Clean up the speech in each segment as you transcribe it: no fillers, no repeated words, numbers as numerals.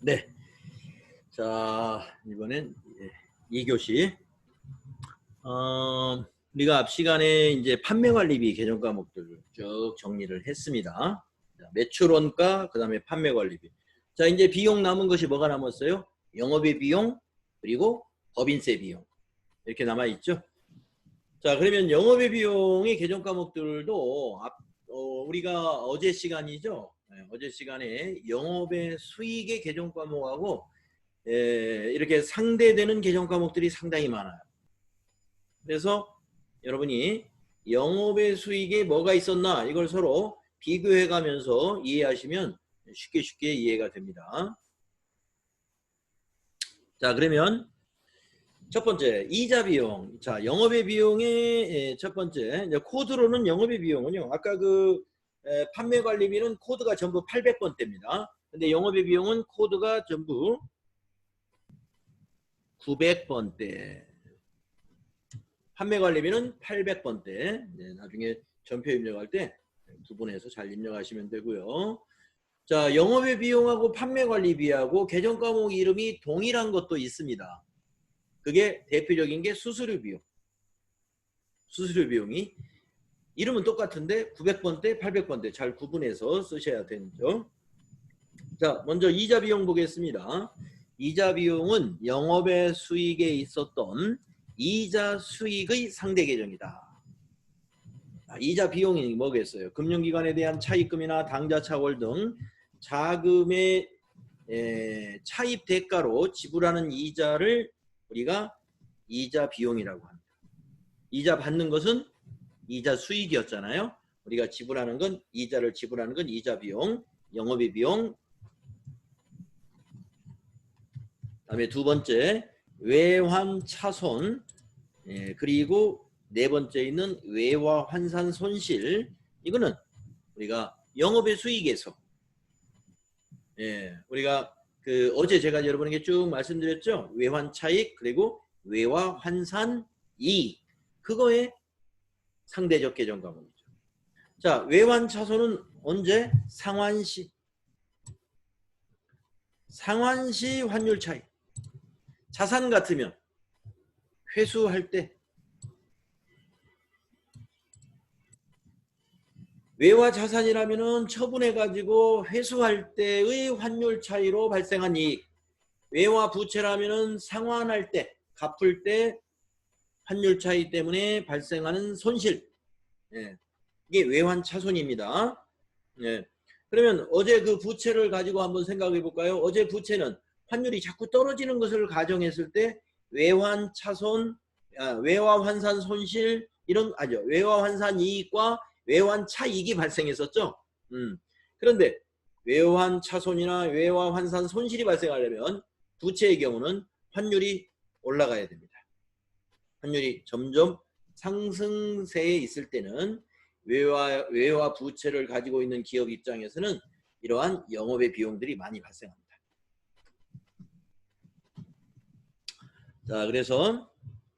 네. 자, 이번엔 2교시. 우리가 앞 시간에 이제 판매관리비 개정 과목들을 쭉 정리를 했습니다. 자, 매출원가, 그 다음에 판매관리비. 자, 이제 비용 남은 것이 뭐가 남았어요? 영업의 비용, 그리고 법인세 비용. 이렇게 남아있죠? 자, 그러면 영업의 비용의 개정 과목들도 우리가 어제 시간이죠? 네, 어제 시간에 영업의 수익의 개정 과목하고 이렇게 상대되는 개정 과목들이 상당히 많아요. 그래서 여러분이 영업의 수익에 뭐가 있었나 이걸 서로 비교해 가면서 이해하시면 쉽게 이해가 됩니다. 자, 그러면 첫 번째 이자 비용. 자, 영업의 비용의 첫 번째 코드로는 영업의 비용은요. 아까 그 판매 관리비는 코드가 전부 800번대입니다. 근데 영업의 비용은 코드가 전부 900번대. 판매 관리비는 800번대. 네, 나중에 전표 입력할 때 구분해서 잘 입력하시면 되고요. 자, 영업의 비용하고 판매 관리비하고 개정 과목 이름이 동일한 것도 있습니다. 그게 대표적인 게 수수료 비용. 수수료 비용이 이름은 똑같은데 900번대, 800번대 잘 구분해서 쓰셔야 되죠. 자, 먼저 이자 비용 보겠습니다. 이자 비용은 영업의 수익에 있었던 이자 수익의 상대 계정이다. 이자 비용이 뭐겠어요? 금융기관에 대한 차입금이나 당좌차월 등 자금의 차입 대가로 지불하는 이자를 우리가 이자 비용이라고 합니다. 이자 받는 것은 이자 수익이었잖아요. 우리가 지불하는 건 이자를 지불하는 건 이자 비용, 영업의 비용. 그다음에 두 번째 외환 차손, 그리고 네 번째 있는 외화 환산 손실. 이거는 우리가 영업의 수익에서 우리가 그 어제 제가 여러분에게 쭉 말씀드렸죠. 외환 차익 그리고 외화 환산 이익. 그거의 상대적 개정 과목이죠. 자, 외환 차손은 언제? 상환시. 상환시 환율 차익. 자산 같으면 회수할 때 외화 자산이라면은 처분해 가지고 회수할 때의 환율 차이로 발생한 이익. 외화 부채라면은 상환할 때, 갚을 때 환율 차이 때문에 발생하는 손실. 이게 외환 차손입니다. 그러면 어제 그 부채를 가지고 한번 생각해 볼까요? 어제 부채는 환율이 자꾸 떨어지는 것을 가정했을 때 외환 차손, 외화 환산 손실 이런 외화 환산 이익과 외환 차익이 발생했었죠. 그런데 외환 차손이나 외화 환산 손실이 발생하려면 부채의 경우는 환율이 올라가야 됩니다. 환율이 점점 상승세에 있을 때는 외화 부채를 가지고 있는 기업 입장에서는 이러한 영업의 비용들이 많이 발생합니다. 자, 그래서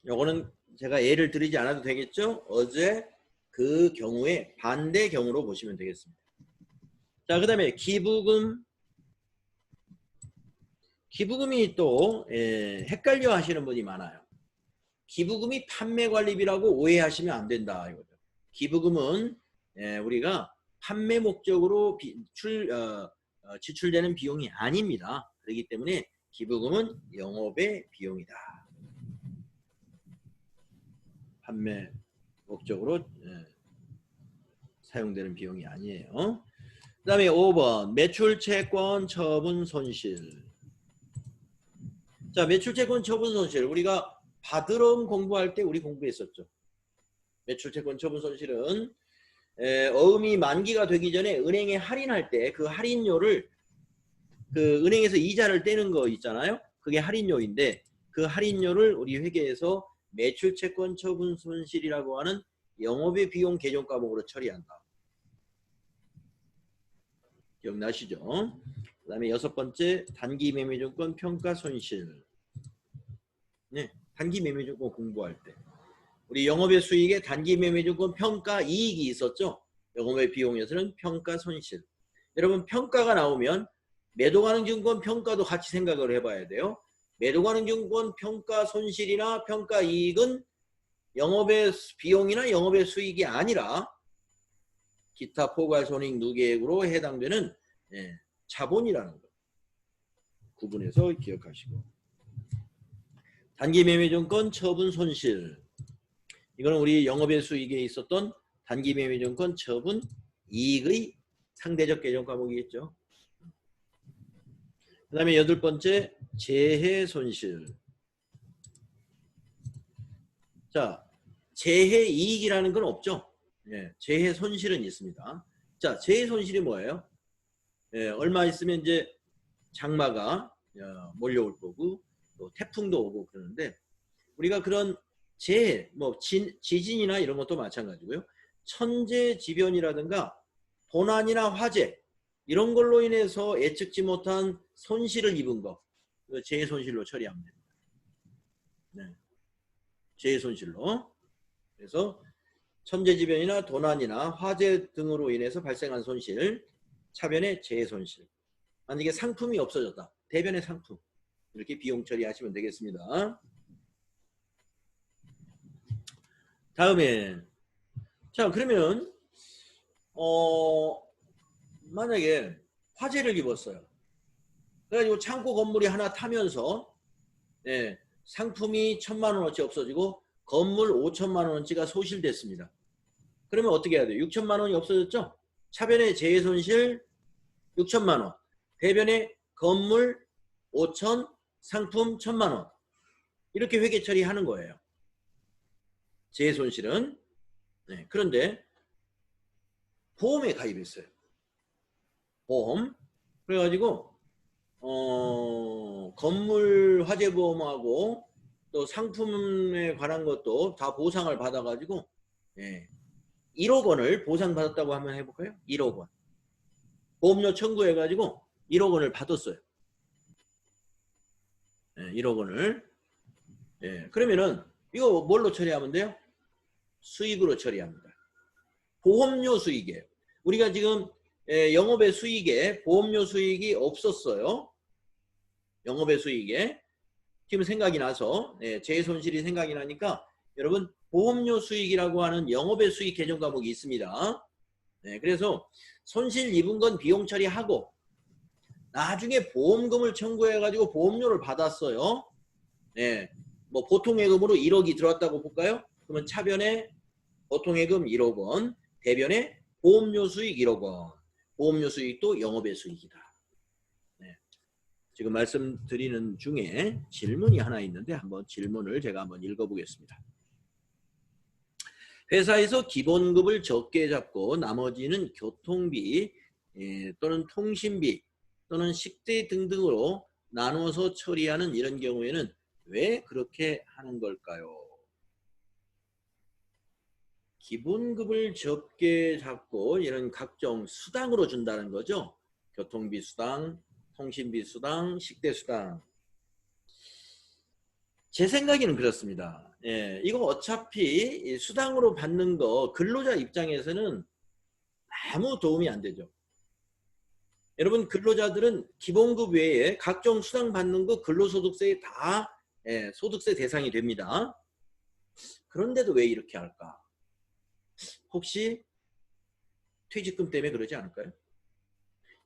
요거는 제가 예를 들이지 않아도 되겠죠? 어제 그 경우에 반대 경우로 보시면 되겠습니다. 자, 그 다음에 기부금. 기부금이 또 헷갈려 하시는 분이 많아요. 기부금이 판매관리비라고 오해하시면 안 된다 이거죠. 기부금은 우리가 판매 목적으로 지출되는 비용이 아닙니다. 그렇기 때문에 기부금은 영업의 비용이다. 판매 목적으로 사용되는 비용이 아니에요. 그 다음에 5번 매출채권 처분 손실. 자, 매출채권 처분 손실 우리가 바드럼 공부할 때 우리 공부했었죠. 매출채권 처분 손실은 어음이 만기가 되기 전에 은행에 할인할 때 그 할인료를 그 은행에서 이자를 떼는 거 있잖아요. 그게 할인료인데 그 할인료를 우리 회계에서 매출채권 처분 손실이라고 하는 영업의 비용 개정 과목으로 처리한다. 기억나시죠? 그 다음에 여섯 번째 단기 매매증권 평가 손실. 네, 단기 매매증권 공부할 때 우리 영업의 수익에 단기 매매증권 평가 이익이 있었죠. 영업의 비용에서는 평가 손실. 여러분 평가가 나오면 매도가능증권 평가도 같이 생각을 해봐야 돼요. 매도가능증권 평가 손실이나 평가 이익은 영업의 비용이나 영업의 수익이 아니라 기타 포괄손익 누계액으로 해당되는 자본이라는 거 구분해서 기억하시고, 단기매매증권 처분 손실, 이거는 우리 영업의 수익에 있었던 단기매매증권 처분 이익의 상대적 계정 과목이겠죠. 그 다음에 8번째 재해 손실. 자, 재해 이익이라는 건 없죠. 재해 손실은 있습니다. 자, 재해 손실이 뭐예요? 얼마 있으면 이제 장마가 몰려올 거고 또 태풍도 오고 그러는데, 우리가 그런 재해, 뭐 지진이나 이런 것도 마찬가지고요. 천재지변이라든가 도난이나 화재 이런 걸로 인해서 예측지 못한 손실을 입은 거, 재해 손실로 처리하면 됩니다. 네. 재해 손실로. 그래서 천재지변이나 도난이나 화재 등으로 인해서 발생한 손실, 차변의 재해 손실. 만약에 상품이 없어졌다, 대변의 상품, 이렇게 비용 처리하시면 되겠습니다. 다음에, 자, 그러면 만약에 화재를 입었어요. 그래가지고 창고 건물이 하나 타면서 상품이 1,000만 원어치 없어지고 건물 5천만 원어치가 소실됐습니다. 그러면 어떻게 해야 돼요? 6천만 원이 없어졌죠? 차변의 재해 손실 6천만 원, 대변의 건물 5천, 상품 1,000만 원, 이렇게 회계 처리하는 거예요. 재해 손실은. 그런데 보험에 가입했어요. 보험. 그래가지고 건물 화재 보험하고 또 상품에 관한 것도 다 보상을 받아가지고 1억 원을 보상받았다고 한번 해볼까요? 1억 원. 보험료 청구해가지고 1억 원을 받았어요. 1억 원을. 그러면은 이거 뭘로 처리하면 돼요? 수익으로 처리합니다. 보험료 수익이에요. 우리가 지금 영업의 수익에 보험료 수익이 없었어요. 영업의 수익에 지금 생각이 나서 재해 손실이 생각이 나니까 여러분 보험료 수익이라고 하는 영업의 수익 개정 과목이 있습니다. 그래서 손실 입은 건 비용 처리하고 나중에 보험금을 청구해 가지고 보험료를 받았어요. 뭐 보통예금으로 1억이 들어왔다고 볼까요? 그러면 차변에 보통예금 1억 원, 대변에 보험료 수익 1억 원. 보험료 수익도 영업의 수익이다. 지금 말씀드리는 중에 질문이 하나 있는데 한번 질문을 제가 한번 읽어보겠습니다. 회사에서 기본급을 적게 잡고 나머지는 교통비 또는 통신비 또는 식대 등등으로 나누어서 처리하는 이런 경우에는 왜 그렇게 하는 걸까요? 기본급을 적게 잡고 이런 각종 수당으로 준다는 거죠. 교통비 수당, 통신비 수당, 식대 수당. 제 생각에는 그렇습니다. 이거 어차피 수당으로 받는 거 근로자 입장에서는 아무 도움이 안 되죠. 여러분 근로자들은 기본급 외에 각종 수당 받는 거 근로소득세에 다 소득세 대상이 됩니다. 그런데도 왜 이렇게 할까? 혹시 퇴직금 때문에 그러지 않을까요?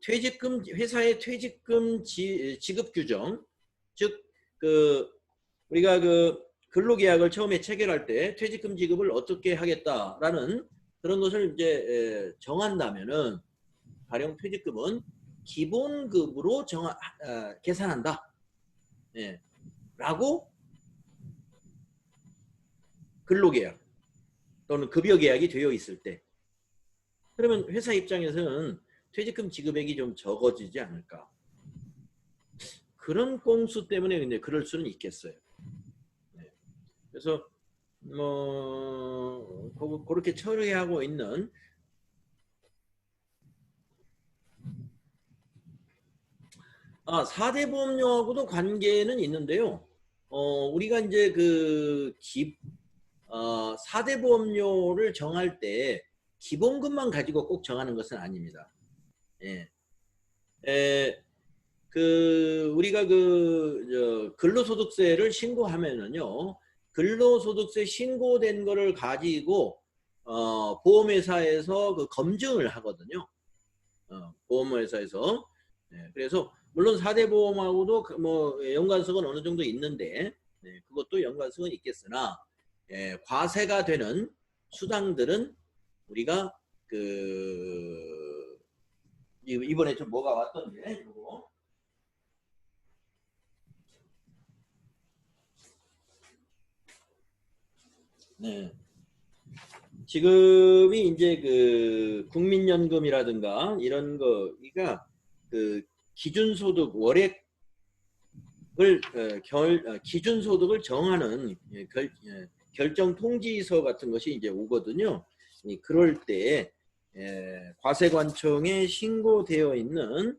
퇴직금, 회사의 퇴직금 지급 규정, 즉 우리가 근로계약을 처음에 체결할 때 퇴직금 지급을 어떻게 하겠다라는 그런 것을 이제 정한다면은 가령 퇴직금은 기본급으로 계산한다. 라고 근로계약 또는 급여계약이 되어 있을 때, 그러면 회사 입장에서는 퇴직금 지급액이 좀 적어지지 않을까. 그런 꼼수 때문에 근데 그럴 수는 있겠어요. 그래서 뭐 그렇게 처리하고 있는 아, 4대 보험료하고도 관계는 있는데요. 우리가 이제 4대 보험료를 정할 때 기본급만 가지고 꼭 정하는 것은 아닙니다. 우리가 근로소득세를 신고하면은요, 근로소득세 신고된 거를 가지고 보험회사에서 검증을 하거든요. 보험회사에서. 네, 그래서 물론 4대 보험하고도 뭐 연관성은 어느 정도 있는데, 네, 그것도 연관성은 있겠으나, 과세가 되는 수당들은 우리가 이번에 좀 뭐가 왔던데, 이거. 네. 지금이 이제 국민연금이라든가 이런 거가 기준소득 월액을 기준소득을 정하는 결정 통지서 같은 것이 이제 오거든요. 그럴 때 과세관청에 신고되어 있는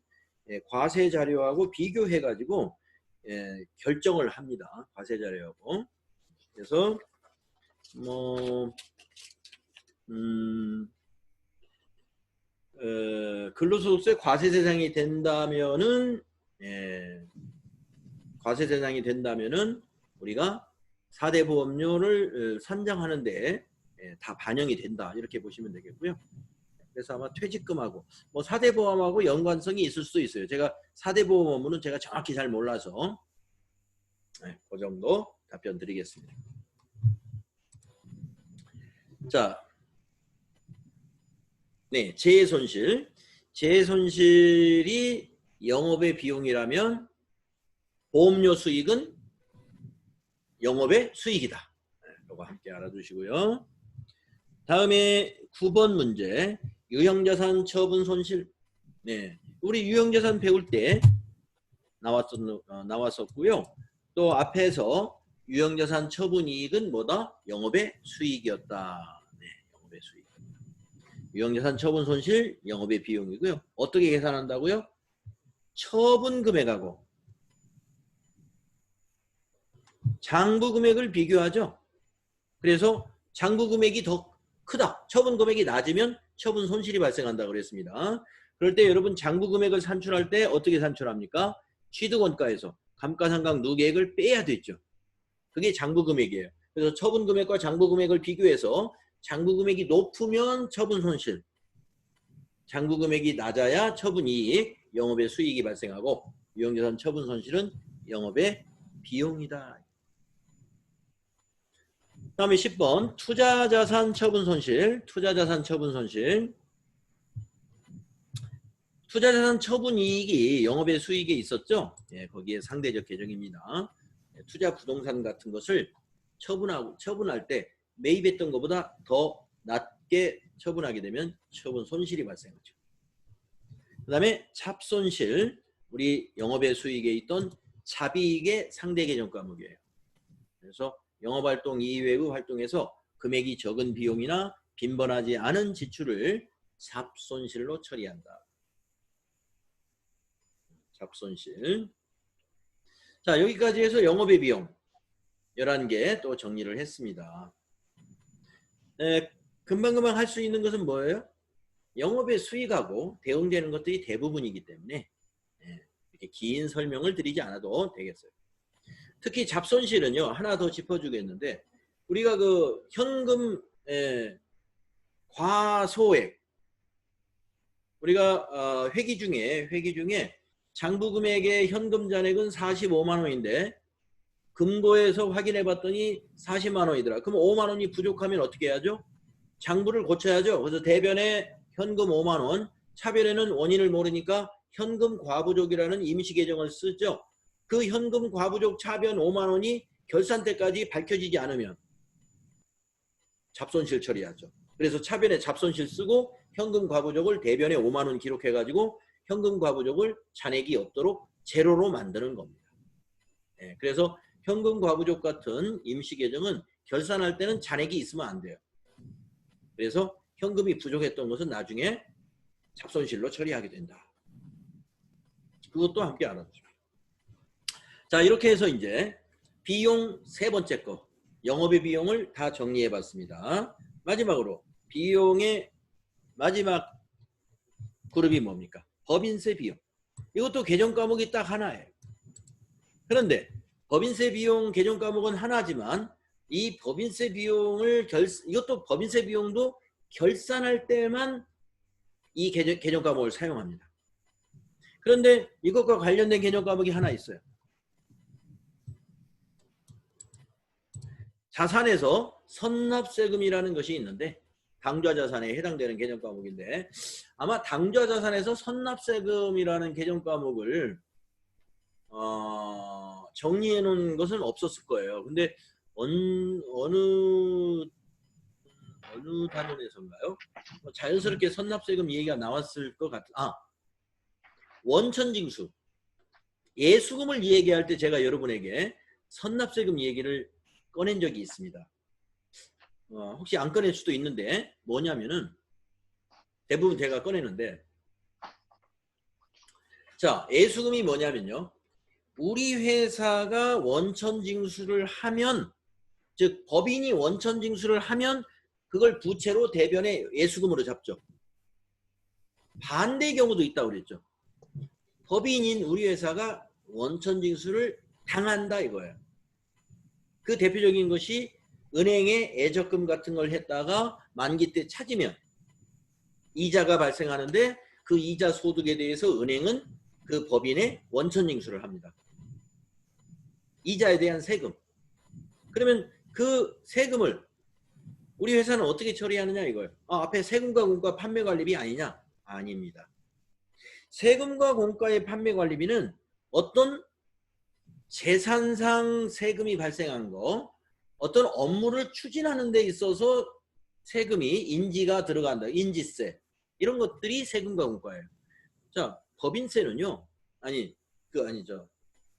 과세 자료하고 비교해 가지고 결정을 합니다. 과세 자료하고. 그래서 뭐 근로소득세 과세 대상이 된다면은 우리가 4대 보험료를 산정하는데 다 반영이 된다, 이렇게 보시면 되겠고요. 그래서 아마 퇴직금하고 뭐 4대 보험하고 연관성이 있을 수도 있어요. 제가 4대 보험 업무는 제가 정확히 잘 몰라서 그 정도 답변 드리겠습니다. 자, 네, 재해손실. 재해손실이 영업의 비용이라면 보험료 수익은 영업의 수익이다. 이거 함께 알아두시고요. 다음에 9번 문제. 유형자산 처분 손실. 네, 우리 유형자산 배울 때 나왔었고요. 또 앞에서 유형자산 처분이익은 뭐다? 영업의 수익이었다. 네, 영업의 수익. 유형자산 처분 손실 영업의 비용이고요. 어떻게 계산한다고요? 처분 금액하고 장부 금액을 비교하죠. 그래서 장부 금액이 더 크다, 처분 금액이 낮으면 처분 손실이 발생한다고 그랬습니다. 그럴 때 여러분 장부 금액을 산출할 때 어떻게 산출합니까? 취득원가에서 감가상각 누계액을 빼야 되죠. 그게 장부 금액이에요. 그래서 처분 금액과 장부 금액을 비교해서 장부 금액이 높으면 처분 손실, 장부 금액이 낮아야 처분 이익, 영업의 수익이 발생하고 유형자산 처분 손실은 영업의 비용이다. 다음에 10번 투자자산 처분 손실. 투자자산 처분 손실. 투자자산 처분 이익이 영업의 수익에 있었죠. 거기에 상대적 계정입니다. 투자 부동산 같은 것을 처분할 때 매입했던 것보다 더 낮게 처분하게 되면 처분 손실이 발생하죠. 그 다음에 찹손실. 우리 영업의 수익에 있던 차비익의 상대 계정 과목이에요. 그래서 영업활동 이외의 활동에서 금액이 적은 비용이나 빈번하지 않은 지출을 찹손실로 처리한다. 찹손실. 자, 여기까지 해서 영업의 비용 11개 또 정리를 했습니다. 금방금방 할 수 있는 것은 뭐예요? 영업의 수익하고 대응되는 것들이 대부분이기 때문에 이렇게 긴 설명을 드리지 않아도 되겠어요. 특히 잡손실은요, 하나 더 짚어주겠는데, 우리가 현금 과소액, 우리가 회기 중에 장부 금액의 현금 잔액은 45만 원인데 금고에서 확인해 봤더니 40만 원이더라. 그럼 5만 원이 부족하면 어떻게 해야죠? 장부를 고쳐야죠. 그래서 대변에 현금 5만 원, 차변에는 원인을 모르니까 현금 과부족이라는 임시 계정을 쓰죠. 그 현금 과부족 차변 5만 원이 결산 때까지 밝혀지지 않으면 잡손실 처리하죠. 그래서 차변에 잡손실 쓰고 현금 과부족을 대변에 5만 원 기록해가지고 현금 과부족을 잔액이 없도록 제로로 만드는 겁니다. 그래서 현금 과부족 같은 임시 계정은 결산할 때는 잔액이 있으면 안 돼요. 그래서 현금이 부족했던 것은 나중에 잡손실로 처리하게 된다. 그것도 함께 알아두십시오. 자, 이렇게 해서 이제 비용 세 번째 거, 영업의 비용을 다 정리해 봤습니다. 마지막으로 비용의 마지막 그룹이 뭡니까? 법인세 비용. 이것도 개정 과목이 딱 하나예요. 그런데 법인세 비용 개정 과목은 하나지만 이 법인세 비용을 이것도 법인세 비용도 결산할 때만 이 개정 과목을 사용합니다. 그런데 이것과 관련된 개정 과목이 하나 있어요. 자산에서 선납세금이라는 것이 있는데 당좌자산에 해당되는 개정 과목인데 아마 당좌자산에서 선납세금이라는 개정 과목을 정리해 놓은 것은 없었을 거예요. 근데 어느 단원에서인가요? 자연스럽게 선납세금 얘기가 나왔을 것 같은. 원천징수 예수금을 얘기할 때 제가 여러분에게 선납세금 얘기를 꺼낸 적이 있습니다. 혹시 안 꺼낼 수도 있는데 뭐냐면은 대부분 제가 꺼내는데 자 예수금이 뭐냐면요. 우리 회사가 원천징수를 하면 즉 법인이 원천징수를 하면 그걸 부채로 대변에 예수금으로 잡죠. 반대의 경우도 있다고 그랬죠. 법인인 우리 회사가 원천징수를 당한다 이거예요. 그 대표적인 것이 은행에 예적금 같은 걸 했다가 만기 때 찾으면 이자가 발생하는데 그 이자 소득에 대해서 은행은 그 법인에 원천징수를 합니다. 이자에 대한 세금. 그러면 그 세금을 우리 회사는 어떻게 처리하느냐 이거예요. 앞에 세금과 공과 판매관리비 아니냐? 아닙니다. 세금과 공과의 판매관리비는 어떤 재산상 세금이 발생한 거, 어떤 업무를 추진하는 데 있어서 세금이 인지가 들어간다. 인지세. 이런 것들이 세금과 공과예요. 자, 법인세는요. 아니죠.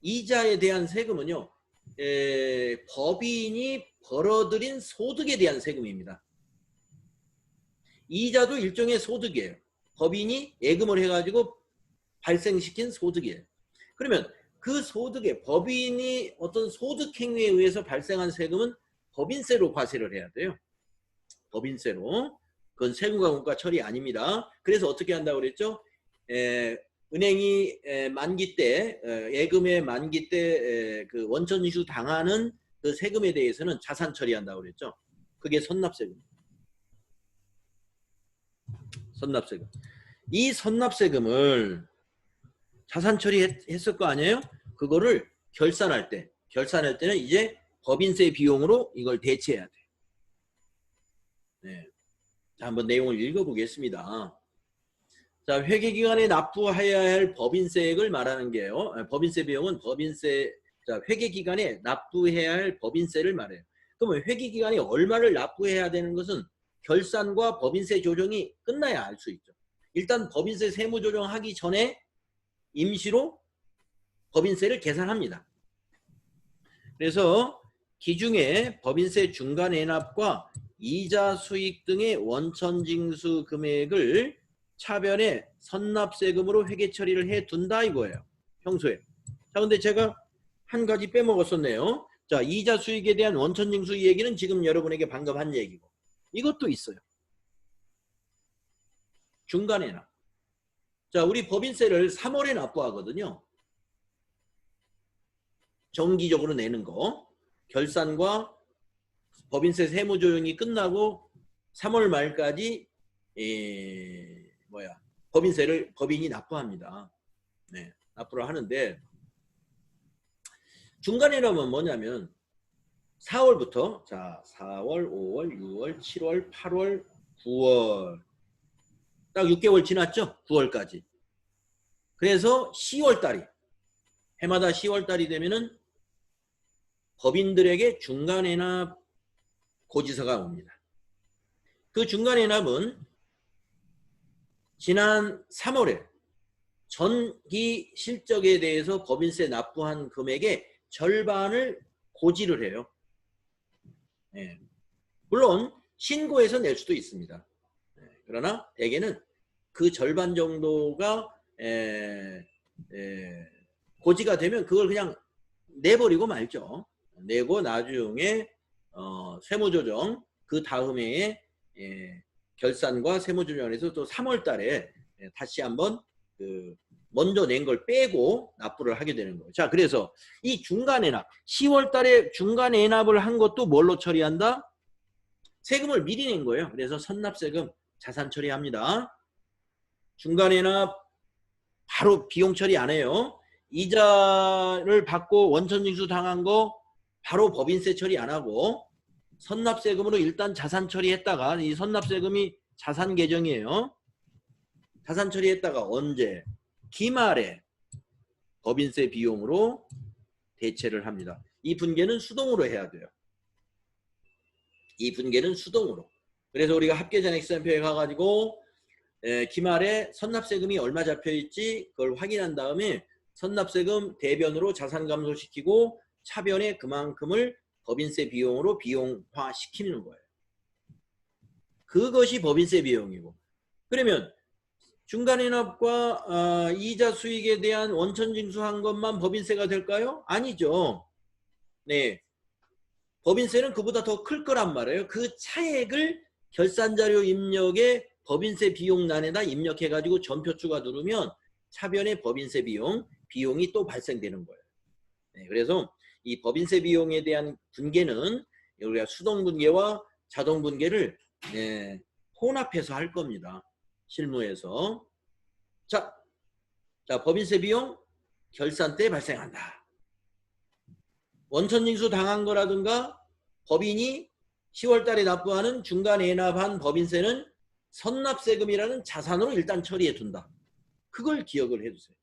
이자에 대한 세금은요. 법인이 벌어들인 소득에 대한 세금입니다. 이자도 일종의 소득이에요. 법인이 예금을 해가지고 발생시킨 소득이에요. 그러면 그 소득에 법인이 어떤 소득 행위에 의해서 발생한 세금은 법인세로 과세를 해야 돼요. 법인세로. 그건 세금과 공과 처리 아닙니다. 그래서 어떻게 한다고 그랬죠? 은행이 만기 때 예금의 만기 때 그 원천징수 당하는 그 세금에 대해서는 자산 처리한다고 그랬죠. 그게 선납세금. 선납세금. 이 선납세금을 자산 처리했을 거 아니에요? 그거를 결산할 때는 이제 법인세 비용으로 이걸 대체해야 돼. 네. 자, 한번 내용을 읽어보겠습니다. 자, 회계기간에 납부해야 할 법인세액을 말하는 게요. 법인세 비용은 회계기간에 납부해야 할 법인세를 말해요. 그러면 회계기간에 얼마를 납부해야 되는 것은 결산과 법인세 조정이 끝나야 알 수 있죠. 일단 법인세 세무조정하기 전에 임시로 법인세를 계산합니다. 그래서 기중에 법인세 중간애납과 이자 수익 등의 원천징수 금액을 차변에 선납세금으로 회계 처리를 해둔다 이거예요. 평소에. 자, 근데 제가 한 가지 빼먹었었네요. 자, 이자 수익에 대한 원천징수 얘기는 지금 여러분에게 방금 한 얘기고 이것도 있어요. 중간애납. 자, 우리 법인세를 3월에 납부하거든요. 정기적으로 내는 거. 결산과 법인세 세무조정이 끝나고 3월 말까지 법인세를 법인이 납부합니다. 네, 납부를 하는데 중간애납은 뭐냐면 4월부터 자 4월, 5월, 6월, 7월, 8월, 9월 딱 6개월 지났죠? 9월까지. 그래서 10월 달이 해마다 10월 달이 되면은 법인들에게 중간애납 고지서가 옵니다. 그 중간애납은 지난 3월에 전기 실적에 대해서 법인세 납부한 금액의 절반을 고지를 해요. 네. 물론 신고해서 낼 수도 있습니다. 네. 그러나 대개는 그 절반 정도가 고지가 되면 그걸 그냥 내버리고 말죠. 내고 나중에 세무조정 그 다음에 결산과 세무조정을 해서 또 3월 달에 다시 한번 그 먼저 낸 걸 빼고 납부를 하게 되는 거예요. 자, 그래서 이 중간 애납, 10월 달에 중간 애납을 한 것도 뭘로 처리한다? 세금을 미리 낸 거예요. 그래서 선납세금 자산 처리합니다. 중간 애납 바로 비용 처리 안 해요. 이자를 받고 원천징수 당한 거 바로 법인세 처리 안 하고 선납세금으로 일단 자산 처리했다가, 이 선납세금이 자산 계정이에요. 자산 처리했다가 언제? 기말에 법인세 비용으로 대체를 합니다. 이 분계는 수동으로 해야 돼요. 이 분계는 수동으로. 그래서 우리가 합계잔액세표에 가가지고 기말에 선납세금이 얼마 잡혀있지 그걸 확인한 다음에 선납세금 대변으로 자산 감소시키고 차변에 그만큼을 법인세 비용으로 비용화 시키는 거예요. 그것이 법인세 비용이고, 그러면 중간인합과 이자 수익에 대한 원천징수한 것만 법인세가 될까요? 아니죠. 네, 법인세는 그보다 더 클 거란 말이에요. 그 차액을 결산자료 입력에 법인세 비용란에다 입력해가지고 전표추가 누르면 차변의 법인세 비용이 또 발생되는 거예요. 네, 그래서 이 법인세 비용에 대한 분계는 우리가 수동 분계와 자동 분계를 혼합해서 할 겁니다. 실무에서. 자, 법인세 비용 결산 때 발생한다. 원천징수 당한 거라든가 법인이 10월 달에 납부하는 중간 애납한 법인세는 선납세금이라는 자산으로 일단 처리해 둔다. 그걸 기억을 해두세요.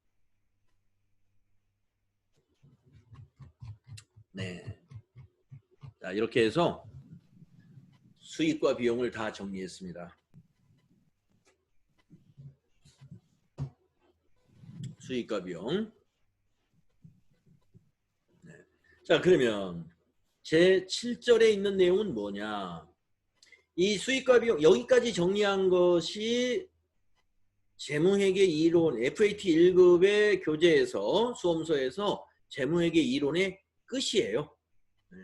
네. 자, 이렇게 해서 수익과 비용을 다 정리했습니다. 수익과 비용. 네. 자, 그러면 제 7절에 있는 내용은 뭐냐? 이 수익과 비용, 여기까지 정리한 것이 재무회계 이론 FAT 1급의 교재에서, 수험서에서 재무회계 이론의 끝이에요. 네.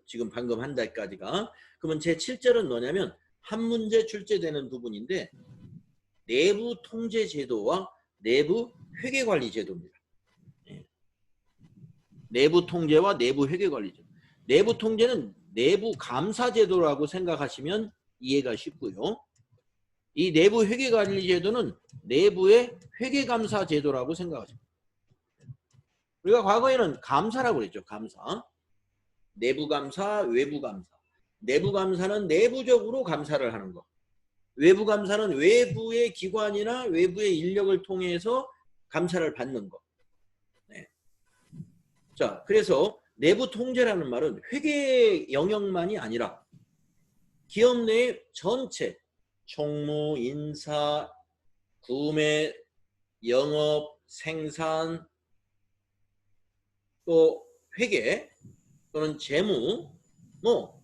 지금 방금 한 달까지가. 그러면 제 7절은 뭐냐면 한 문제 출제되는 부분인데 내부 통제 제도와 내부 회계 관리 제도입니다. 네. 내부 통제와 내부 회계 관리 제도. 내부 통제는 내부 감사 제도라고 생각하시면 이해가 쉽고요. 이 내부 회계 관리 제도는 내부의 회계 감사 제도라고 생각하십니다. 우리가 과거에는 감사라고 그랬죠. 감사. 내부 감사, 외부 감사. 내부 감사는 내부적으로 감사를 하는 거. 외부 감사는 외부의 기관이나 외부의 인력을 통해서 감사를 받는 거. 네. 자, 그래서 내부 통제라는 말은 회계 영역만이 아니라 기업 내 전체 총무, 인사, 구매, 영업, 생산, 또 회계 또는 재무, 뭐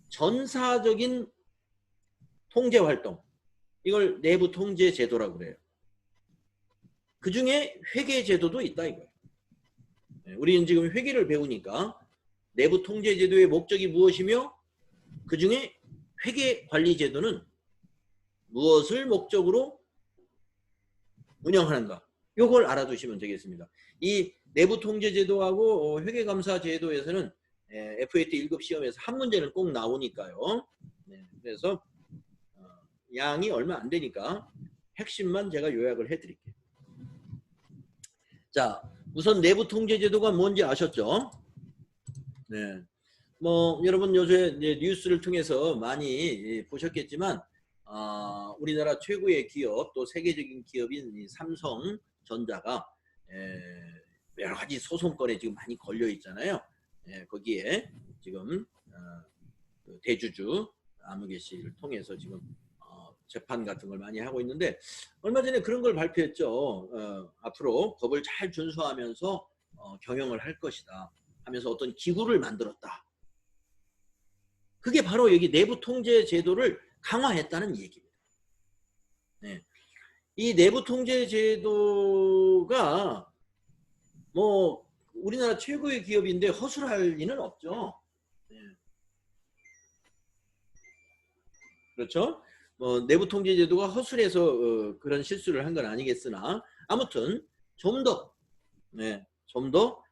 전사적인 통제 활동, 이걸 내부 통제 제도라고 그래요. 그 중에 회계 제도도 있다 이거예요. 우리는 지금 회계를 배우니까 내부 통제 제도의 목적이 무엇이며 그 중에 회계 관리 제도는 무엇을 목적으로 운영하는가, 이걸 알아두시면 되겠습니다. 이 내부 통제 제도하고 회계 감사 제도에서는 FAT 1급 시험에서 한 문제는 꼭 나오니까요. 네, 그래서 양이 얼마 안 되니까 핵심만 제가 요약을 해드릴게요. 자, 우선 내부 통제 제도가 뭔지 아셨죠? 네. 뭐 여러분 요새 이제 뉴스를 통해서 많이 보셨겠지만 우리나라 최고의 기업, 또 세계적인 기업인 이 삼성전자가 여러 가지 소송권에 지금 많이 걸려 있잖아요. 거기에 지금 대주주 아무개 씨를 통해서 지금 재판 같은 걸 많이 하고 있는데, 얼마 전에 그런 걸 발표했죠. 앞으로 법을 잘 준수하면서 경영을 할 것이다 하면서 어떤 기구를 만들었다. 그게 바로 여기 내부 통제 제도를 강화했다는 얘기입니다. 네. 이 내부 통제 제도가 뭐 우리나라 최고의 기업인데 허술할 리는 없죠. 네. 그렇죠? 내부 통제 제도가 허술해서 그런 실수를 한 건 아니겠으나 아무튼 좀 더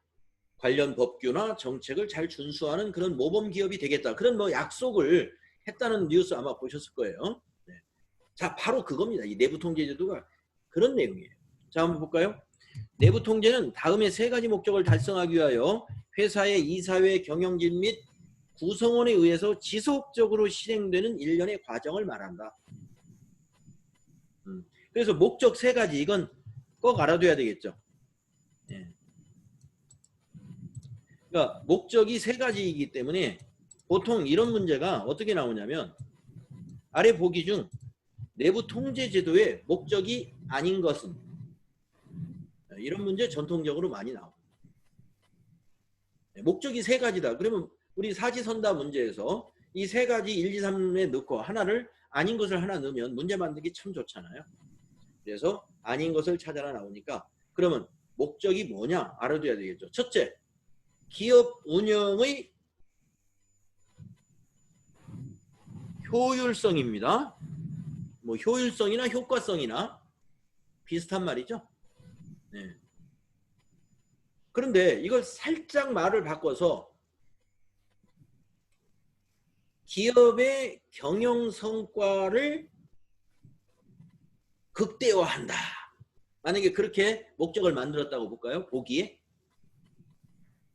관련 법규나 정책을 잘 준수하는 그런 모범 기업이 되겠다. 그런 뭐 약속을 했다는 뉴스 아마 보셨을 거예요. 네. 자, 바로 그겁니다. 이 내부 통제 제도가 그런 내용이에요. 자, 한번 볼까요? 내부 통제는 다음의 세 가지 목적을 달성하기 위하여 회사의 이사회 경영진 및 구성원에 의해서 지속적으로 실행되는 일련의 과정을 말한다. 그래서 목적 세 가지, 이건 꼭 알아둬야 되겠죠. 예. 그러니까 목적이 세 가지이기 때문에 보통 이런 문제가 어떻게 나오냐면, 아래 보기 중 내부 통제 제도의 목적이 아닌 것은, 이런 문제 전통적으로 많이 나옵니다. 목적이 세 가지다. 그러면 우리 사지선다 문제에서 이 세 가지 1, 2, 3에 넣고 하나를 아닌 것을 하나 넣으면 문제 만들기 참 좋잖아요. 그래서 아닌 것을 찾아라 나오니까, 그러면 목적이 뭐냐 알아둬야 되겠죠. 첫째, 기업 운영의 효율성입니다. 뭐 효율성이나 효과성이나 비슷한 말이죠. 네. 그런데 이걸 살짝 말을 바꿔서 기업의 경영 성과를 극대화한다. 만약에 그렇게 목적을 만들었다고 볼까요? 보기에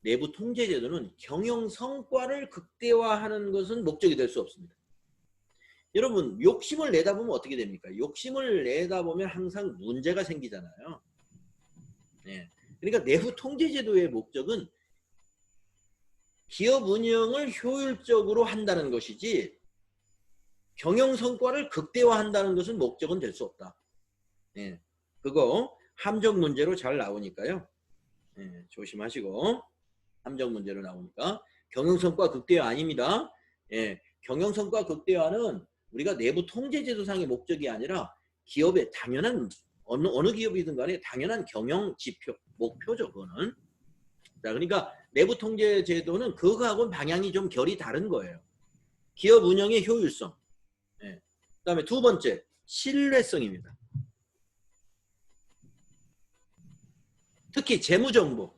내부 통제 제도는 경영 성과를 극대화하는 것은 목적이 될 수 없습니다. 여러분, 욕심을 내다 보면 어떻게 됩니까? 욕심을 내다 보면 항상 문제가 생기잖아요. 네. 그러니까 내부 통제 제도의 목적은 기업 운영을 효율적으로 한다는 것이지 경영 성과를 극대화한다는 것은 목적은 될 수 없다. 네. 그거 함정 문제로 잘 나오니까요. 네. 조심하시고, 함정 문제로 나오니까 경영 성과 극대화 아닙니다. 네. 경영 성과 극대화는 우리가 내부 통제 제도상의 목적이 아니라 기업의 당연한 어느 기업이든 간에 당연한 경영 지표, 목표죠, 그거는. 자, 그러니까 내부 통제 제도는 그거하고는 방향이 좀 결이 다른 거예요. 기업 운영의 효율성. 네. 그다음에 두 번째, 신뢰성입니다. 특히 재무정보.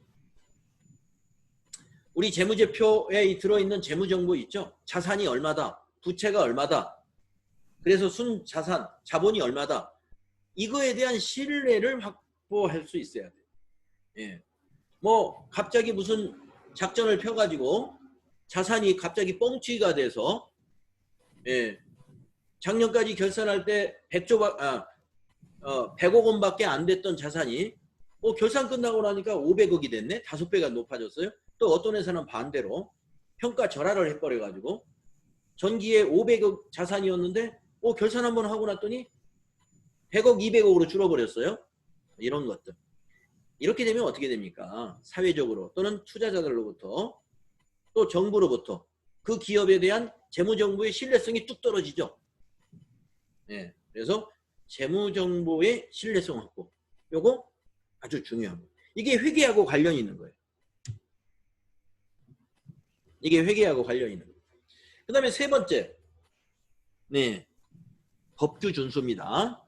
우리 재무제표에 들어있는 재무정보 있죠? 자산이 얼마다, 부채가 얼마다, 그래서 순자산, 자본이 얼마다. 이거에 대한 신뢰를 확보할 수 있어야 돼요. 예. 뭐 갑자기 무슨 작전을 펴가지고 자산이 갑자기 뻥튀기가 돼서, 예, 작년까지 결산할 때 100억 원밖에 안 됐던 자산이 결산 끝나고 나니까 500억이 됐네. 5배가 높아졌어요. 또 어떤 회사는 반대로 평가 절하를 해버려가지고 전기에 500억 자산이었는데 결산 한번 하고 났더니 100억, 200억으로 줄어버렸어요. 이런 것들. 이렇게 되면 어떻게 됩니까? 사회적으로 또는 투자자들로부터 또 정부로부터 그 기업에 대한 재무정보의 신뢰성이 뚝 떨어지죠. 네, 그래서 재무정보의 신뢰성 확보, 요거 아주 중요합니다. 이게 회계하고 관련이 있는 거예요. 이게 회계하고 관련이 있는 거예요. 그 다음에 세 번째, 네, 법규 준수입니다.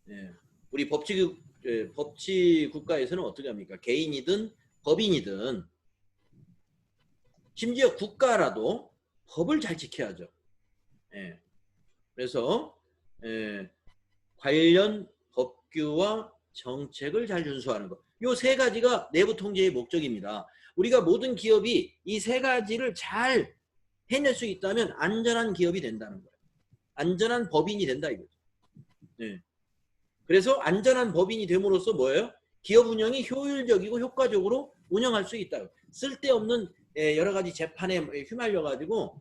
네, 우리 법치 국가에서는 어떻게 합니까? 개인이든 법인이든 심지어 국가라도 법을 잘 지켜야죠. 예. 그래서 관련 법규와 정책을 잘 준수하는 것. 이 세 가지가 내부 통제의 목적입니다. 우리가 모든 기업이 이 세 가지를 잘 해낼 수 있다면 안전한 기업이 된다는 거예요. 안전한 법인이 된다 이거죠. 예. 그래서 안전한 법인이 됨으로써 뭐예요? 기업 운영이 효율적이고 효과적으로 운영할 수 있다. 쓸데없는 여러 가지 재판에 휘말려 가지고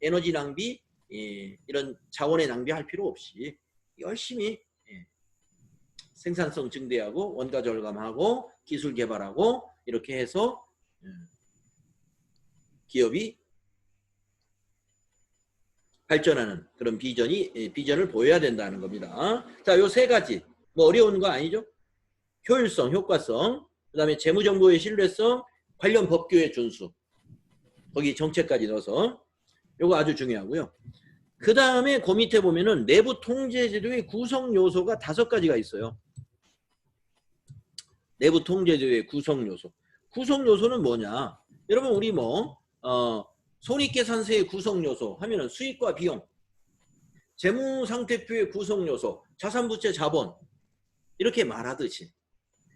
에너지 낭비, 이런 자원의 낭비할 필요 없이 열심히 생산성 증대하고 원가 절감하고 기술 개발하고 이렇게 해서 기업이 발전하는 그런 비전을 보여야 된다는 겁니다. 자, 요 세 가지 뭐 어려운 거 아니죠? 효율성, 효과성, 그 다음에 재무정보의 신뢰성, 관련 법규의 준수, 거기 정책까지 넣어서 요거 아주 중요하고요. 그 다음에 그 밑에 보면은 내부 통제제도의 구성 요소가 5가지가 있어요. 내부 통제제도의 구성 요소. 구성 요소는 뭐냐? 여러분 우리 손익계산서의 구성 요소 하면은 수익과 비용, 재무상태표의 구성 요소, 자산부채 자본 이렇게 말하듯이.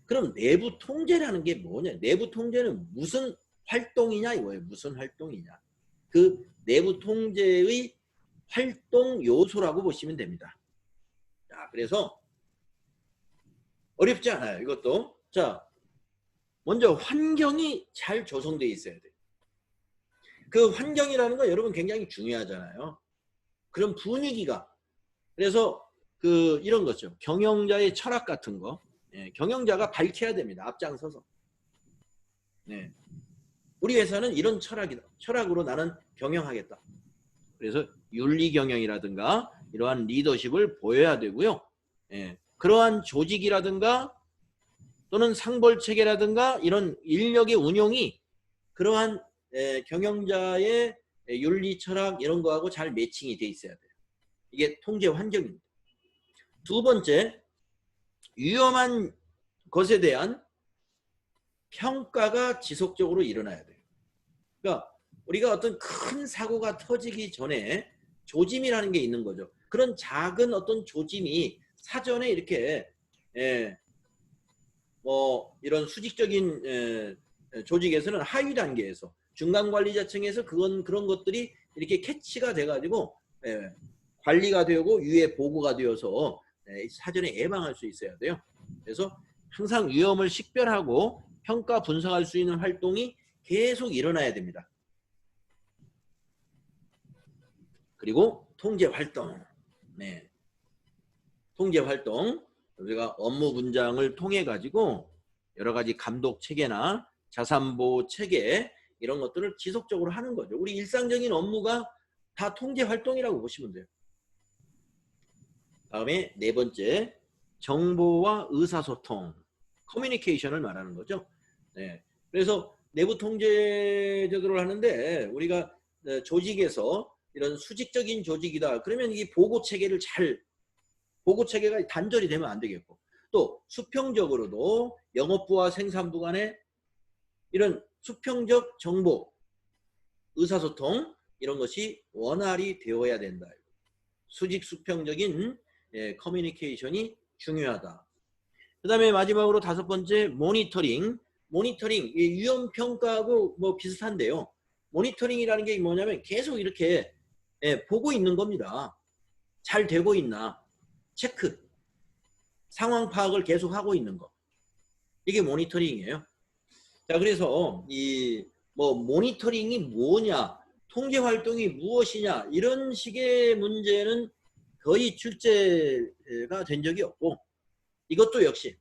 그럼 내부 통제라는 게 뭐냐? 내부 통제는 무슨 활동이냐 이거예요. 무슨 활동이냐. 그 내부 통제의 활동 요소라고 보시면 됩니다. 자, 그래서 어렵지 않아요. 이것도. 자, 먼저 환경이 잘 조성되어 있어야 돼요. 그 환경이라는 건 여러분 굉장히 중요하잖아요. 그런 분위기가. 그래서 이런 거죠. 경영자의 철학 같은 거. 예, 경영자가 밝혀야 됩니다. 앞장서서. 네. 우리 회사는 이런 철학이다. 철학으로 나는 경영하겠다. 그래서 윤리 경영이라든가 이러한 리더십을 보여야 되고요. 예, 그러한 조직이라든가 또는 상벌 체계라든가 이런 인력의 운용이 그러한 경영자의 윤리 철학 이런 거하고 잘 매칭이 돼 있어야 돼요. 이게 통제 환경입니다. 두 번째, 위험한 것에 대한 평가가 지속적으로 일어나야 돼요. 그러니까 우리가 어떤 큰 사고가 터지기 전에 조짐이라는 게 있는 거죠. 그런 작은 어떤 조짐이 사전에 이렇게 이런 수직적인 조직에서는 하위 단계에서 중간관리자층에서 그런 것들이 이렇게 캐치가 돼가지고 관리가 되고 위에 보고가 되어서 사전에 예방할 수 있어야 돼요. 그래서 항상 위험을 식별하고 평가 분석할 수 있는 활동이 계속 일어나야 됩니다. 그리고 통제 활동. 네. 통제 활동. 우리가 업무 분장을 통해 가지고 여러 가지 감독 체계나 자산보호 체계 이런 것들을 지속적으로 하는 거죠. 우리 일상적인 업무가 다 통제 활동이라고 보시면 돼요. 다음에 네 번째, 정보와 의사소통, 커뮤니케이션을 말하는 거죠. 네. 그래서 내부 통제 제도를 하는데 우리가 조직에서 이런 수직적인 조직이다. 그러면 이 보고 체계가 단절이 되면 안 되겠고, 또 수평적으로도 영업부와 생산부 간에 이런 수평적 정보, 의사소통 이런 것이 원활히 되어야 된다. 수직 수평적인 커뮤니케이션이 중요하다. 그 다음에 마지막으로 다섯 번째, 모니터링. 모니터링, 위험평가하고 비슷한데요. 모니터링이라는 게 뭐냐면 계속 이렇게 보고 있는 겁니다. 잘 되고 있나 체크, 상황 파악을 계속 하고 있는 거. 이게 모니터링이에요. 자, 그래서 모니터링이 뭐냐, 통제 활동이 무엇이냐 이런 식의 문제는 거의 출제가 된 적이 없고, 이것도 역시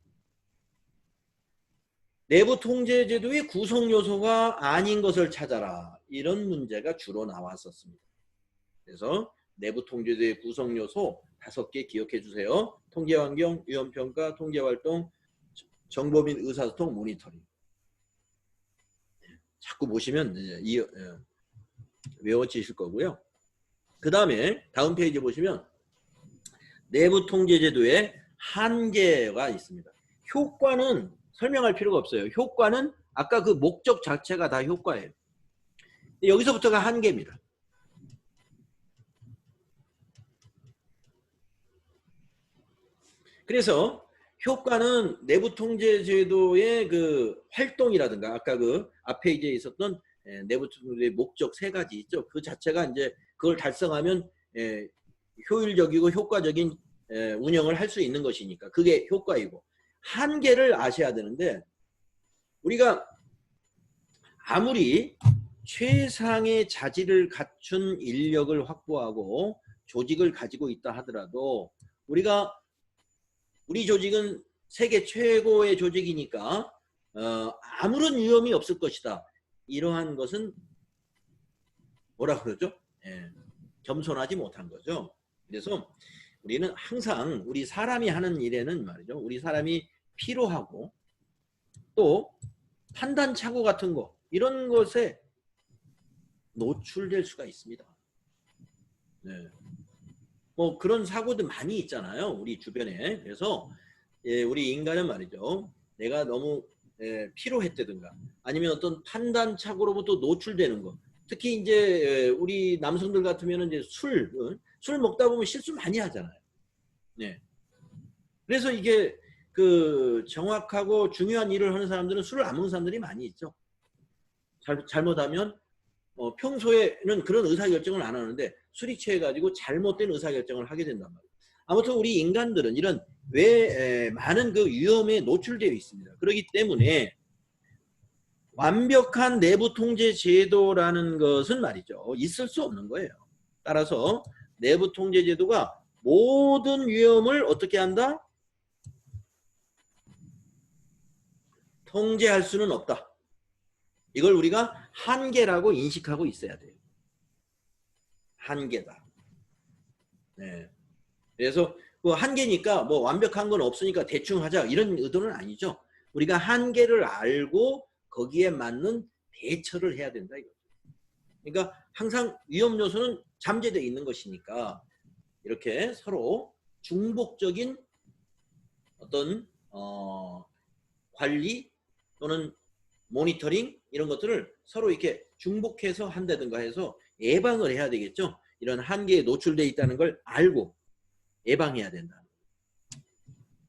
내부 통제 제도의 구성 요소가 아닌 것을 찾아라 이런 문제가 주로 나왔었습니다. 그래서 내부 통제 제도의 구성 요소 5개 기억해 주세요. 통제 환경, 위험 평가, 통제 활동, 정보 및 의사소통, 모니터링. 자꾸 보시면 외워지실 거고요. 그 다음에 다음 페이지 보시면 내부 통제 제도의 한계가 있습니다. 효과는 설명할 필요가 없어요. 효과는 아까 그 목적 자체가 다 효과예요. 여기서부터가 한계입니다. 그래서 효과는 내부 통제 제도의 그 활동이라든가 아까 그 앞 페이지에 있었던 내부 통제의 목적 3가지 있죠. 그 자체가 이제 그걸 달성하면 효율적이고 효과적인 운영을 할 수 있는 것이니까 그게 효과이고, 한계를 아셔야 되는데 우리가 아무리 최상의 자질을 갖춘 인력을 확보하고 조직을 가지고 있다 하더라도 우리 조직은 세계 최고의 조직이니까 아무런 위험이 없을 것이다. 이러한 것은 뭐라 그러죠? 겸손하지 못한 거죠. 그래서 우리는 항상 우리 사람이 하는 일에는 말이죠. 우리 사람이 피로하고 또 판단 착오 같은 거 이런 것에 노출될 수가 있습니다. 네. 그런 사고도 많이 있잖아요. 우리 주변에. 그래서 우리 인간은 말이죠. 내가 너무 피로했다든가 아니면 어떤 판단착오로부터 노출되는 거. 특히 이제 우리 남성들 같으면 이제 술 먹다 보면 실수 많이 하잖아요. 네. 그래서 이게 그 정확하고 중요한 일을 하는 사람들은 술을 안 먹는 사람들이 많이 있죠. 잘못하면 평소에는 그런 의사결정을 안 하는데 술이 취해가지고 잘못된 의사결정을 하게 된단 말이에요. 아무튼 우리 인간들은 이런 많은 그 위험에 노출되어 있습니다. 그렇기 때문에 완벽한 내부 통제 제도라는 것은 말이죠. 있을 수 없는 거예요. 따라서 내부 통제 제도가 모든 위험을 어떻게 한다? 통제할 수는 없다. 이걸 우리가 한계라고 인식하고 있어야 돼요. 한계다. 네. 그래서 그 한계니까 뭐 완벽한 건 없으니까 대충 하자 이런 의도는 아니죠. 우리가 한계를 알고 거기에 맞는 대처를 해야 된다 이거죠. 그러니까 항상 위험 요소는 잠재되어 있는 것이니까 이렇게 서로 중복적인 어떤 관리 또는 모니터링 이런 것들을 서로 이렇게 중복해서 한다든가 해서 예방을 해야 되겠죠. 이런 한계에 노출되어 있다는 걸 알고 예방해야 된다.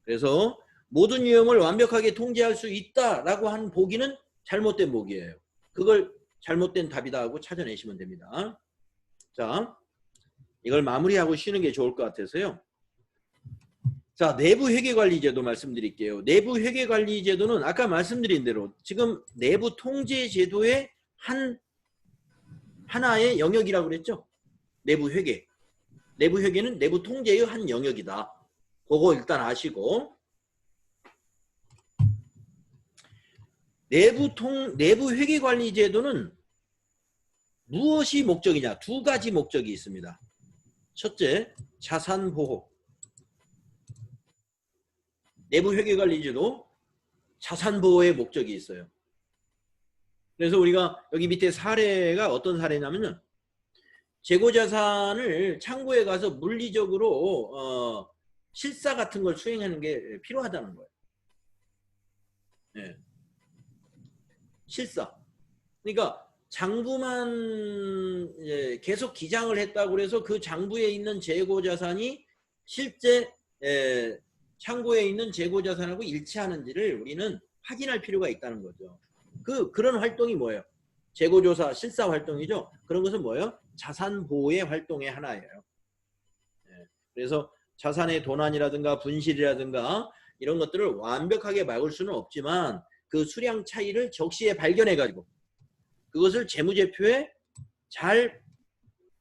그래서 모든 위험을 완벽하게 통제할 수 있다라고 한 보기는 잘못된 보기예요. 그걸 잘못된 답이다 하고 찾아내시면 됩니다. 자, 이걸 마무리하고 쉬는 게 좋을 것 같아서요. 자, 내부 회계관리제도 말씀드릴게요. 내부 회계관리제도는 아까 말씀드린 대로 지금 내부 통제제도의 하나의 영역이라고 그랬죠. 내부 회계. 내부 회계는 내부 통제의 한 영역이다. 그거 일단 아시고 내부 회계관리제도는 무엇이 목적이냐? 두 가지 목적이 있습니다. 첫째, 자산보호. 내부 회계관리제도 자산보호의 목적이 있어요. 그래서 우리가 여기 밑에 사례가 어떤 사례냐면요. 재고자산을 창고에 가서 물리적으로 실사 같은 걸 수행하는 게 필요하다는 거예요. 네. 실사. 그러니까 장부만 계속 기장을 했다고 해서 그 장부에 있는 재고자산이 실제 창고에 있는 재고자산하고 일치하는지를 우리는 확인할 필요가 있다는 거죠. 그런 활동이 뭐예요? 재고조사, 실사 활동이죠. 그런 것은 뭐예요? 자산보호의 활동의 하나예요. 그래서 자산의 도난이라든가 분실이라든가 이런 것들을 완벽하게 막을 수는 없지만 그 수량 차이를 적시에 발견해가지고 그것을 재무제표에 잘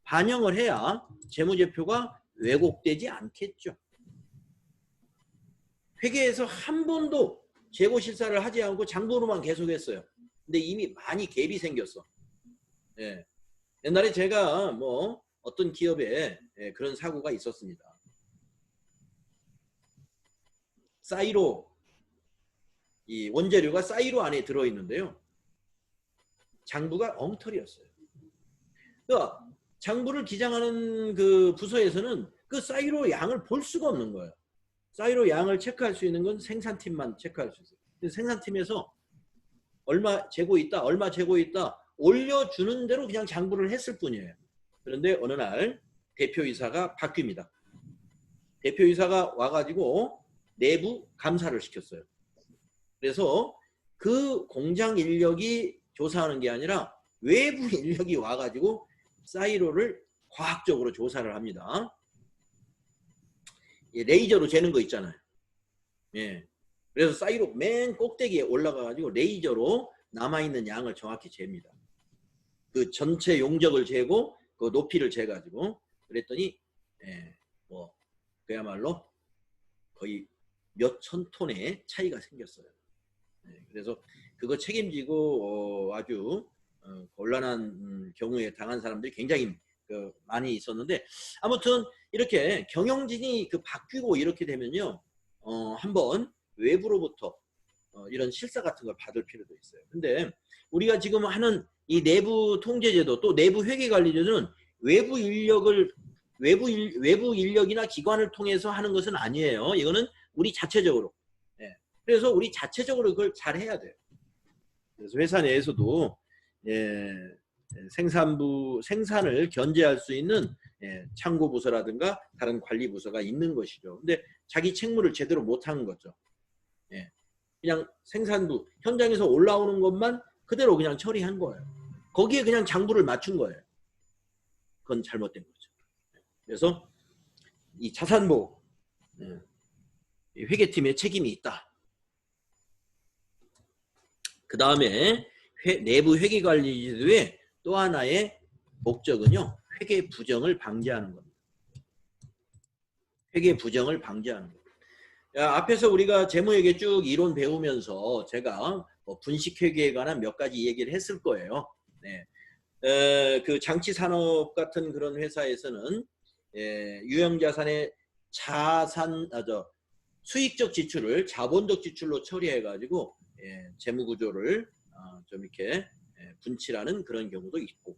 반영을 해야 재무제표가 왜곡되지 않겠죠. 회계에서 한 번도 재고 실사를 하지 않고 장부로만 계속했어요. 근데 이미 많이 갭이 생겼어. 예. 옛날에 제가 뭐 어떤 기업에 그런 사고가 있었습니다. 사이로 이 원재료가 사이로 안에 들어있는데요. 장부가 엉터리였어요. 그러니까 장부를 기장하는 그 부서에서는 그 사이로 양을 볼 수가 없는 거예요. 사이로 양을 체크할 수 있는 건 생산팀만 체크할 수 있어요. 생산팀에서 얼마 재고 있다, 얼마 재고 있다 올려주는 대로 그냥 장부를 했을 뿐이에요. 그런데 어느 날 대표이사가 바뀝니다. 대표이사가 와가지고 내부 감사를 시켰어요. 그래서 그 공장 인력이 조사하는 게 아니라 외부 인력이 와가지고 사이로를 과학적으로 조사를 합니다. 레이저로 재는 거 있잖아요. 예. 그래서 사이로 맨 꼭대기에 올라가가지고 레이저로 남아있는 양을 정확히 잽니다. 그 전체 용적을 재고 그 높이를 재가지고 그랬더니 뭐 그야말로 거의 몇천 톤의 차이가 생겼어요. 그래서 그거 책임지고 아주 곤란한 경우에 당한 사람들이 굉장히 많이 있었는데 아무튼 이렇게 경영진이 바뀌고 이렇게 되면요 한번 외부로부터 이런 실사 같은 걸 받을 필요도 있어요. 근데 우리가 지금 하는 이 내부 통제제도 또 내부 회계관리제도는 외부 인력이나 기관을 통해서 하는 것은 아니에요. 이거는 우리 자체적으로 그래서 우리 자체적으로 그걸 잘 해야 돼요. 그래서 회사 내에서도 생산을 견제할 수 있는 창고 부서라든가 다른 관리 부서가 있는 것이죠. 근데 자기 책무를 제대로 못하는 거죠. 그냥 생산부 현장에서 올라오는 것만 그대로 그냥 처리한 거예요. 거기에 그냥 장부를 맞춘 거예요. 그건 잘못된 거죠. 그래서 이 자산보 회계팀의 책임이 있다. 그 다음에 내부 회계관리제도의 또 하나의 목적은요, 회계 부정을 방지하는 겁니다. 회계 부정을 방지하는 겁니다. 앞에서 우리가 재무회계 쭉 이론 배우면서 제가 분식회계에 관한 몇 가지 얘기를 했을 거예요. 그 장치산업 같은 그런 회사에서는 유형자산의 수익적 지출을 자본적 지출로 처리해가지고 재무구조를 좀 이렇게 분칠하는 그런 경우도 있고,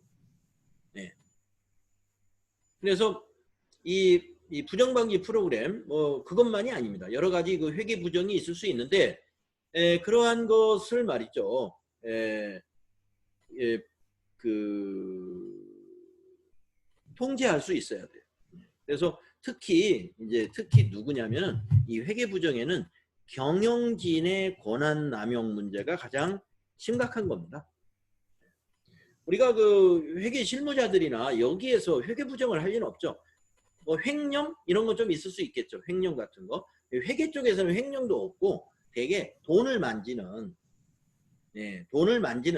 그래서 이 부정방지 프로그램 그것만이 아닙니다. 여러 가지 그 회계 부정이 있을 수 있는데 그러한 것을 말이죠. 통제할 수 있어야 돼요. 그래서 특히 누구냐면 이 회계 부정에는 경영진의 권한 남용 문제가 가장 심각한 겁니다. 우리가 그 회계 실무자들이나 여기에서 회계 부정을 할 리는 없죠. 횡령 이런 거 좀 있을 수 있겠죠. 횡령 같은 거. 회계 쪽에서는 횡령도 없고 되게 돈을 만지는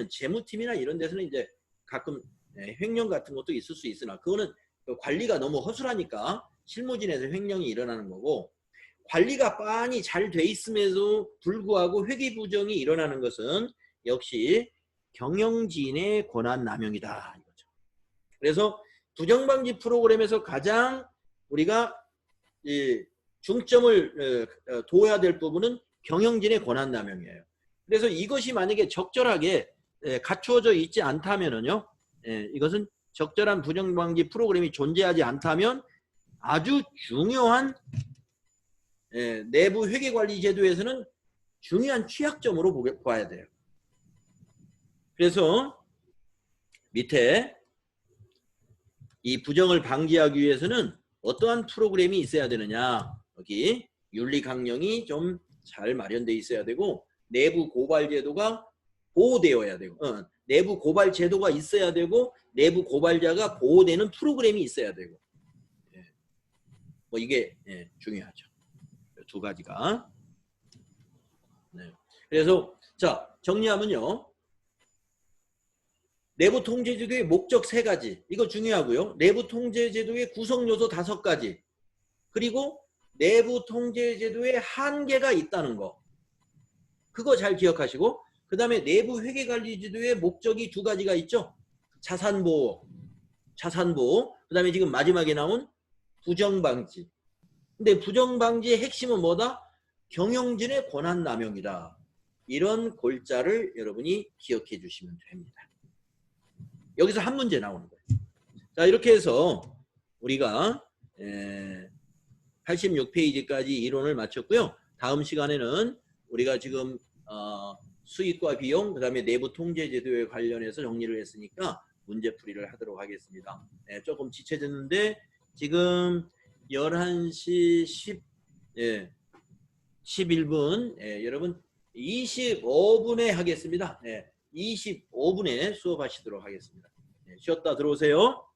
재무팀이나 이런 데서는 이제 가끔 횡령 같은 것도 있을 수 있으나 그거는 관리가 너무 허술하니까 실무진에서 횡령이 일어나는 거고, 관리가 빤히 잘 돼 있음에도 불구하고 회계 부정이 일어나는 것은 역시 경영진의 권한 남용이다 이거죠. 그래서 부정방지 프로그램에서 가장 우리가 중점을 둬야 될 부분은 경영진의 권한 남용이에요. 그래서 이것이 만약에 적절하게 갖추어져 있지 않다면은요, 이것은 적절한 부정방지 프로그램이 존재하지 않다면 아주 중요한 내부 회계관리 제도에서는 중요한 취약점으로 봐야 돼요. 그래서 밑에 이 부정을 방지하기 위해서는 어떠한 프로그램이 있어야 되느냐, 여기 윤리 강령이 좀 잘 마련되어 있어야 되고, 내부 고발 제도가 보호되어야 되고, 내부 고발 제도가 있어야 되고, 내부 고발자가 보호되는 프로그램이 있어야 되고, 이게 중요하죠. 두 가지가. 그래서 자, 정리하면요, 내부 통제제도의 목적 3가지, 이거 중요하고요. 내부 통제제도의 구성요소 5가지, 그리고 내부 통제제도의 한계가 있다는 거, 그거 잘 기억하시고, 그 다음에 내부 회계관리제도의 목적이 2가지가 있죠. 자산보호, 그 다음에 지금 마지막에 나온 부정방지. 근데 부정방지의 핵심은 뭐다? 경영진의 권한남용이다. 이런 골자를 여러분이 기억해 주시면 됩니다. 여기서 한 문제 나오는 거예요. 자, 이렇게 해서 우리가 86페이지까지 이론을 마쳤고요. 다음 시간에는 우리가 지금 수익과 비용, 그 다음에 내부 통제제도에 관련해서 정리를 했으니까 문제풀이를 하도록 하겠습니다. 조금 지체졌는데 지금 11시 11분, 여러분 25분에 하겠습니다. 25분에 수업하시도록 하겠습니다. 쉬었다 들어오세요.